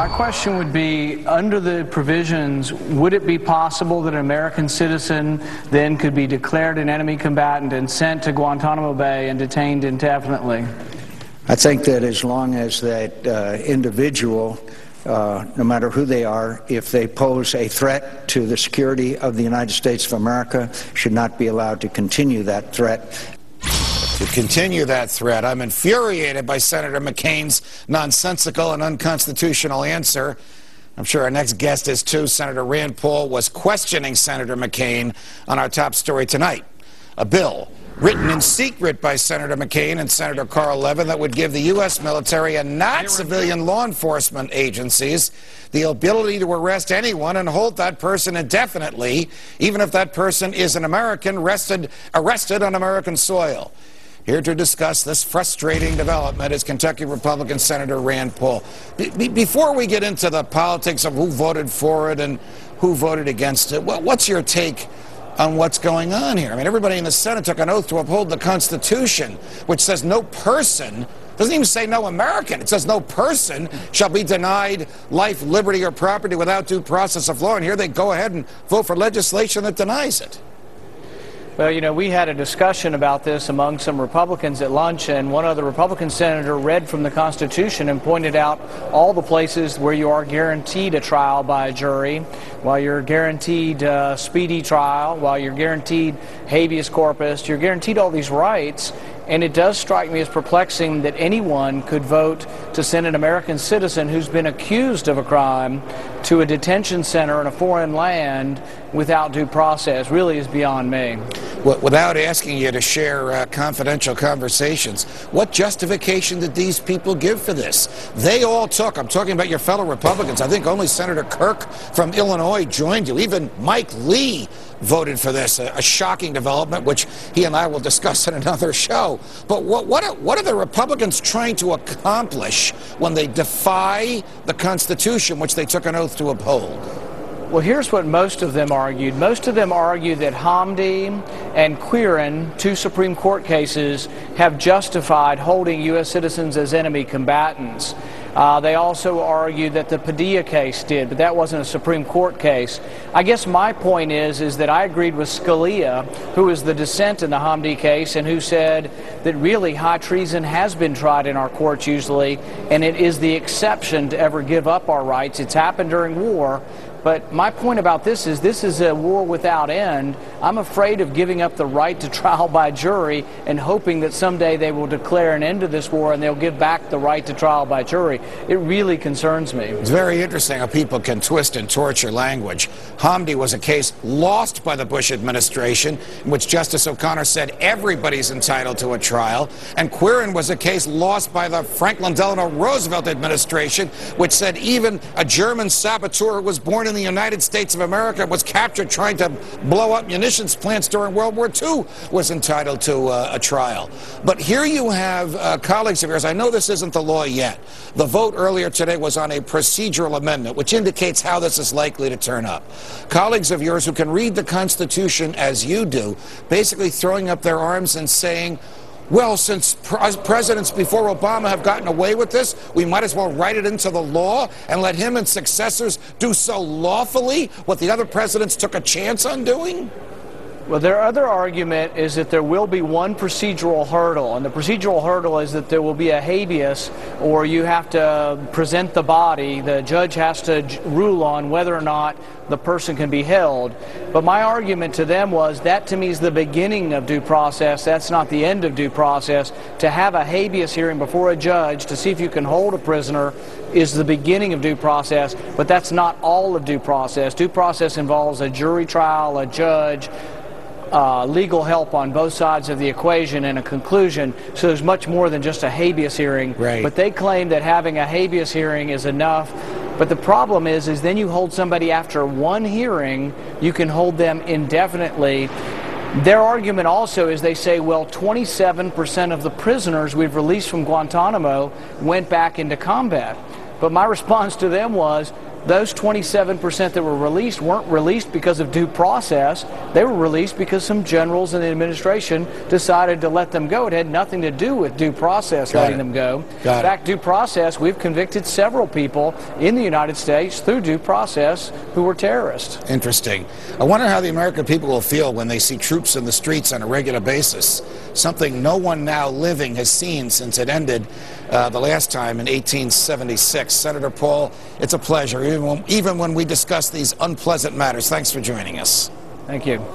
My question would be, under the provisions, would it be possible that an American citizen then could be declared an enemy combatant and sent to Guantanamo Bay and detained indefinitely? I think that as long as that individual, no matter who they are, if they pose a threat to the security of the United States of America, should not be allowed to continue that threat. To continue that threat. I'm infuriated by Senator McCain's nonsensical and unconstitutional answer. I'm sure our next guest is too. Senator Rand Paul was questioning Senator McCain on our top story tonight. A bill written in secret by Senator McCain and Senator Carl Levin that would give the U.S. military and not civilian law enforcement agencies the ability to arrest anyone and hold that person indefinitely, even if that person is an American arrested on American soil. Here to discuss this frustrating development is Kentucky Republican Senator Rand Paul. Before we get into the politics of who voted for it and who voted against it, what's your take on what's going on here? I mean, everybody in the Senate took an oath to uphold the Constitution, which says no person, doesn't even say no American, it says no person shall be denied life, liberty, or property without due process of law. And here they go ahead and vote for legislation that denies it. Well, you know, we had a discussion about this among some Republicans at lunch, and one other Republican senator read from the Constitution and pointed out all the places where you are guaranteed a trial by a jury, while you're guaranteed speedy trial, while you're guaranteed habeas corpus, you're guaranteed all these rights. And it does strike me as perplexing that anyone could vote to send an American citizen who's been accused of a crime to a detention center in a foreign land without due process. Really is beyond me. Without asking you to share confidential conversations, what justification did these people give for this? They all took, I'm talking about your fellow Republicans, I think only Senator Kirk from Illinois joined you. Even Mike Lee voted for this, a shocking development, which he and I will discuss in another show. But what are the Republicans trying to accomplish when they defy the Constitution, which they took an oath to uphold? Well, here's what most of them argued. Most of them argued that Hamdi and Quirin, two Supreme Court cases, have justified holding U.S. citizens as enemy combatants. They also argued that the Padilla case did, but that wasn't a Supreme Court case. I guess my point is that I agreed with Scalia, who is the dissent in the Hamdi case, and who said that really high treason has been tried in our courts usually, and it is the exception to ever give up our rights. It's happened during war. But my point about this is a war without end. I'm afraid of giving up the right to trial by jury and hoping that someday they will declare an end to this war and they'll give back the right to trial by jury. It really concerns me. It's very interesting how people can twist and torture language. Hamdi was a case lost by the Bush administration in which Justice O'Connor said everybody's entitled to a trial. And Quirin was a case lost by the Franklin Delano Roosevelt administration, which said even a German saboteur who was born in the United States of America, was captured trying to blow up munitions plants during World War II, was entitled to a trial. But here you have colleagues of yours. I know this isn't the law yet. The vote earlier today was on a procedural amendment, which indicates how this is likely to turn up. Colleagues of yours who can read the Constitution as you do, basically throwing up their arms and saying, well, since presidents before Obama have gotten away with this, we might as well write it into the law and let him and successors do so lawfully what the other presidents took a chance on doing? Well, their other argument is that there will be one procedural hurdle, and the procedural hurdle is that there will be a habeas, or you have to present the body. The judge has to rule on whether or not the person can be held. But my argument to them was that to me is the beginning of due process. That's not the end of due process. To have a habeas hearing before a judge to see if you can hold a prisoner is the beginning of due process, but that's not all of due process. Due process involves a jury trial, a judge, legal help on both sides of the equation, and a conclusion. So there's much more than just a habeas hearing. Right. But they claim that having a habeas hearing is enough. But the problem is then you hold somebody after one hearing, you can hold them indefinitely. Their argument also is they say, well, 27% of the prisoners we've released from Guantanamo went back into combat. But my response to them was, those 27% that were released weren't released because of due process. They were released because some generals in the administration decided to let them go. It had nothing to do with due process letting them go. In fact, due process, we've convicted several people in the United States through due process who were terrorists. Interesting. I wonder how the American people will feel when they see troops in the streets on a regular basis, something no one now living has seen since it ended the last time in 1876. Senator Paul, it's a pleasure, even when we discuss these unpleasant matters. Thanks for joining us. Thank you.